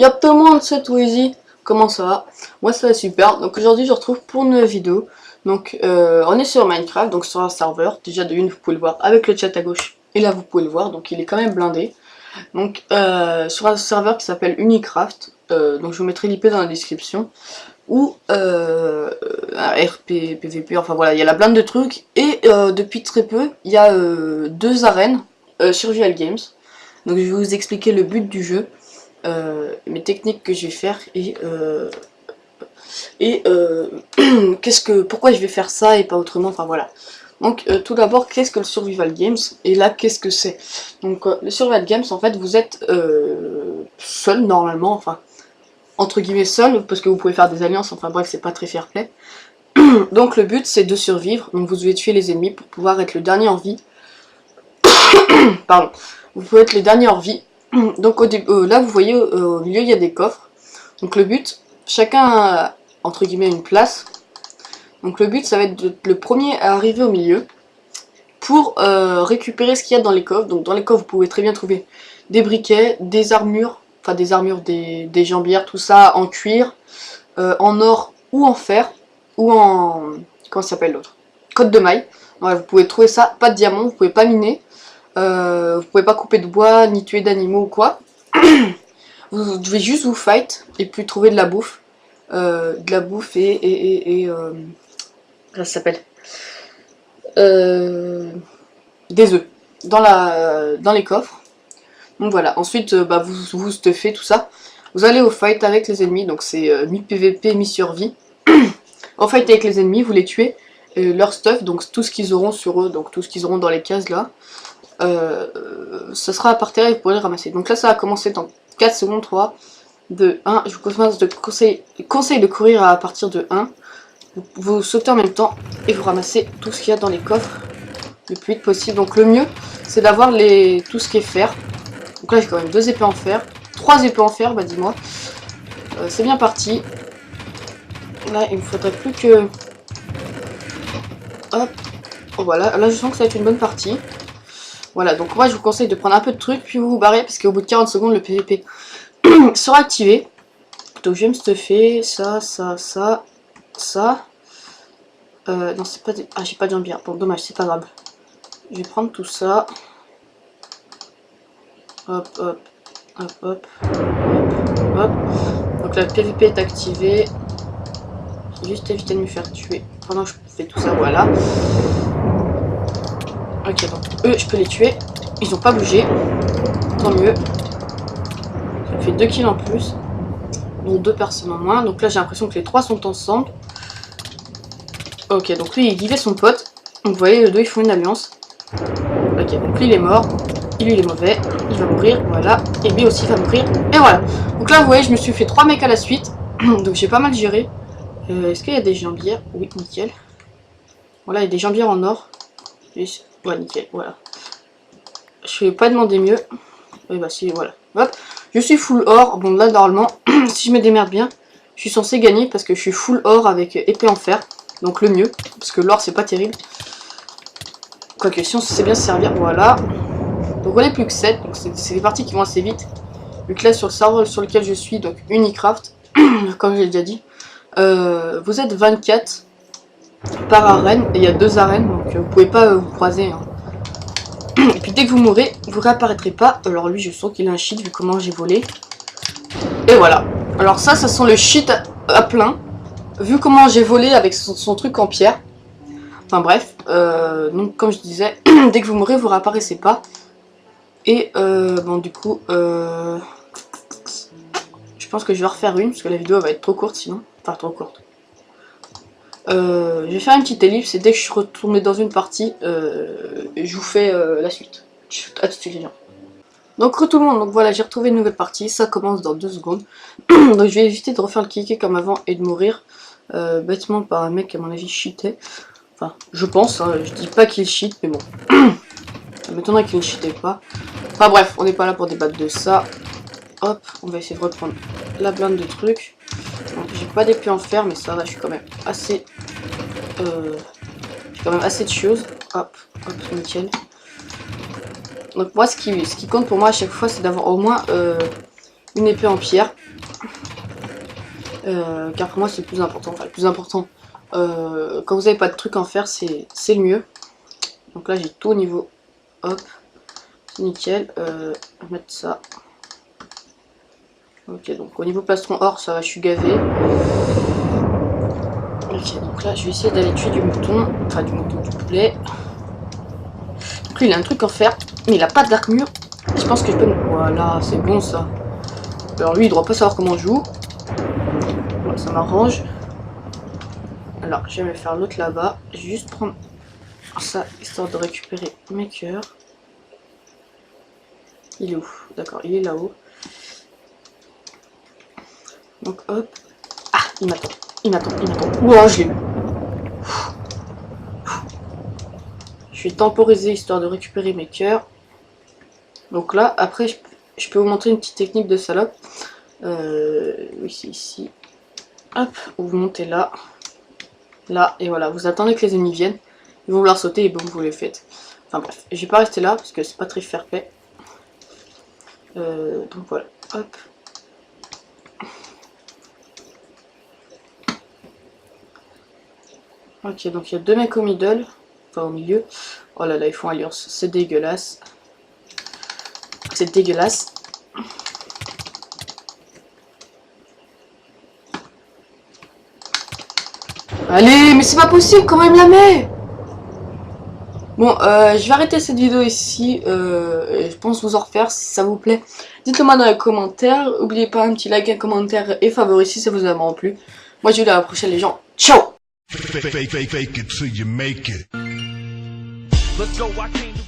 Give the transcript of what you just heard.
Y'a tout le monde, c'est Twizy. Comment ça va? Moi ça va super. Donc aujourd'hui je retrouve pour une nouvelle vidéo. Donc on est sur Minecraft, donc sur un serveur. Déjà de une vous pouvez le voir avec le chat à gauche. Et là vous pouvez le voir, donc il est quand même blindé. Donc sur un serveur qui s'appelle Unicraft. Donc je vous mettrai l'IP dans la description. Ou un RP, PVP, enfin voilà, il y a la blinde de trucs. Et depuis très peu, il y a deux arènes Survival Games. Donc je vais vous expliquer le but du jeu. Mes techniques que je vais faire pourquoi je vais faire ça et pas autrement, enfin voilà. Donc tout d'abord, qu'est-ce que le Survival Games? Et là, qu'est-ce que c'est? Donc le Survival Games, en fait, vous êtes seul normalement, enfin entre guillemets seul, parce que vous pouvez faire des alliances, enfin bref, c'est pas très fair play. Donc le but c'est de survivre, donc vous devez tuer les ennemis pour pouvoir être le dernier en vie. Pardon, vous pouvez être les derniers en vie. Donc là vous voyez au milieu il y a des coffres. Donc le but, chacun a entre guillemets une place. Donc le but ça va être le premier à arriver au milieu pour récupérer ce qu'il y a dans les coffres. Donc dans les coffres vous pouvez très bien trouver des briquets, des armures, enfin des jambières, tout ça en cuir, en or ou en fer, ou en... comment ça s'appelle l'autre? Côte de maille. Ouais, vous pouvez trouver ça, pas de diamant, vous pouvez pas miner. Vous pouvez pas couper de bois, ni tuer d'animaux ou quoi. Vous devez juste vous fight et puis trouver de la bouffe. Ça s'appelle des œufs dans les coffres. Donc voilà, ensuite vous stuffez tout ça. Vous allez au fight avec les ennemis, donc c'est mi-PVP, mi-survie. Au fight avec les ennemis, vous les tuez, leur stuff, donc tout ce qu'ils auront sur eux, donc tout ce qu'ils auront dans les cases là. Ça sera par terre et vous pourrez le ramasser. Donc là ça va commencer dans 4 secondes, 3, 2, 1. Je vous conseille de courir à partir de 1. Vous sautez en même temps et vous ramassez tout ce qu'il y a dans les coffres le plus vite possible. Donc le mieux c'est d'avoir tout ce qui est fer. Donc là j'ai quand même 2 épées en fer, 3 épées en fer, bah dis-moi. C'est bien parti. Là il me faudrait plus que... Hop, voilà, là je sens que ça va être une bonne partie. Voilà, donc moi je vous conseille de prendre un peu de trucs, puis vous vous barrez, parce qu'au bout de 40 secondes, le PVP sera activé. Donc je vais me stuffer, ça. Non, c'est pas des... Ah, j'ai pas de jambière. Bon, dommage, c'est pas grave. Je vais prendre tout ça. Hop. Donc là, le PVP est activé. Juste éviter de me faire tuer pendant que je fais tout ça, voilà. Ok, donc eux, je peux les tuer. Ils ont pas bougé. Tant mieux. Ça me fait 2 kills en plus. Donc 2 personnes en moins. Donc là, j'ai l'impression que les 3 sont ensemble. Ok, donc lui, il guidait son pote. Donc vous voyez, les deux, ils font une alliance. Ok, donc lui, il est mort. Et lui, il est mauvais. Il va mourir, voilà. Et lui aussi va mourir. Et voilà. Donc là, vous voyez, je me suis fait 3 mecs à la suite. Donc j'ai pas mal géré. Est-ce qu'il y a des jambières? Oui, nickel. Voilà, il y a des jambières en or. Ouais, nickel, voilà. Je vais pas demander mieux. Et bah si, voilà. Hop. Je suis full or. Bon, là, normalement, si je me démerde bien, je suis censé gagner parce que je suis full or avec épée en fer. Donc le mieux. Parce que l'or, c'est pas terrible. Quoique, si on sait bien se servir, voilà. Donc on est plus que 7. Donc c'est des parties qui vont assez vite. Vu que là, sur le serveur sur lequel je suis, donc Unicraft, comme je l'ai déjà dit, vous êtes 24 par arène. Et il y a 2 arènes. Donc vous pouvez pas vous croiser. Hein. Et puis dès que vous mourrez, vous réapparaîtrez pas. Alors lui, je sens qu'il a un cheat vu comment j'ai volé. Et voilà. Alors ça sent le cheat à plein. Vu comment j'ai volé avec son truc en pierre. Enfin bref. Donc comme je disais, dès que vous mourrez, vous réapparaissez pas. Et bon du coup, je pense que je vais refaire une. Parce que la vidéo va être trop courte sinon. Enfin trop courte. Je vais faire une petite ellipse et dès que je suis retourné dans une partie, je vous fais la suite. A tout de suite les gens. Donc tout le monde, donc voilà, j'ai retrouvé une nouvelle partie, ça commence dans 2 secondes. Donc je vais éviter de refaire le kicker comme avant et de mourir bêtement par un mec qui à mon avis cheatait. Enfin, je pense, hein, je dis pas qu'il cheat, mais bon. Ça m'étonnerait qu'il ne cheatait pas. Enfin bref, on n'est pas là pour débattre de ça. Hop, on va essayer de reprendre la blinde de trucs. J'ai pas d'épée en fer, mais ça va, je suis quand même assez... j'ai quand même assez de choses. Hop, nickel. Donc moi, ce qui compte pour moi à chaque fois, c'est d'avoir au moins une épée en pierre. Car pour moi c'est le plus important. Enfin le plus important. Quand vous n'avez pas de truc en fer, c'est le mieux. Donc là j'ai tout au niveau. Hop. C'est nickel. On va mettre ça. Ok, donc au niveau plastron or, ça va, je suis gavé. Ok, donc là je vais essayer d'aller tuer du mouton. Enfin du mouton, du poulet. Donc lui il a un truc en fer, mais il a pas d'armure. Je pense que je peux... Voilà, c'est bon ça. Alors lui il doit pas savoir comment on joue. Bon, ça m'arrange. Alors je vais me faire l'autre là-bas. Je vais juste prendre ça histoire de récupérer mes cœurs. Il est où? D'accord, il est là-haut. Donc hop. Ah, il m'attend. Il m'attend, il m'attend. Ouah, je l'ai eu. Je vais temporiser histoire de récupérer mes cœurs. Donc là, après, je peux vous montrer une petite technique de salope. Oui, c'est ici. Hop, vous montez là. Là, et voilà. Vous attendez que les ennemis viennent. Ils vont vouloir sauter et bon, vous les faites. Enfin bref, je vais pas rester là parce que c'est pas très fair play. Donc voilà. Hop. Ok, donc il y a deux mecs au middle. Enfin au milieu. Oh là là, ils font alliance. C'est dégueulasse. C'est dégueulasse. Allez, mais c'est pas possible, comment il me la met? Bon, je vais arrêter cette vidéo ici. Je pense vous en refaire si ça vous plaît. Dites-le moi dans les commentaires. N'oubliez pas un petit like, un commentaire et favori si ça vous a vraiment plu. Moi je vous dis à la prochaine les gens. Ciao! Fake it till you make it. Let's go, I can't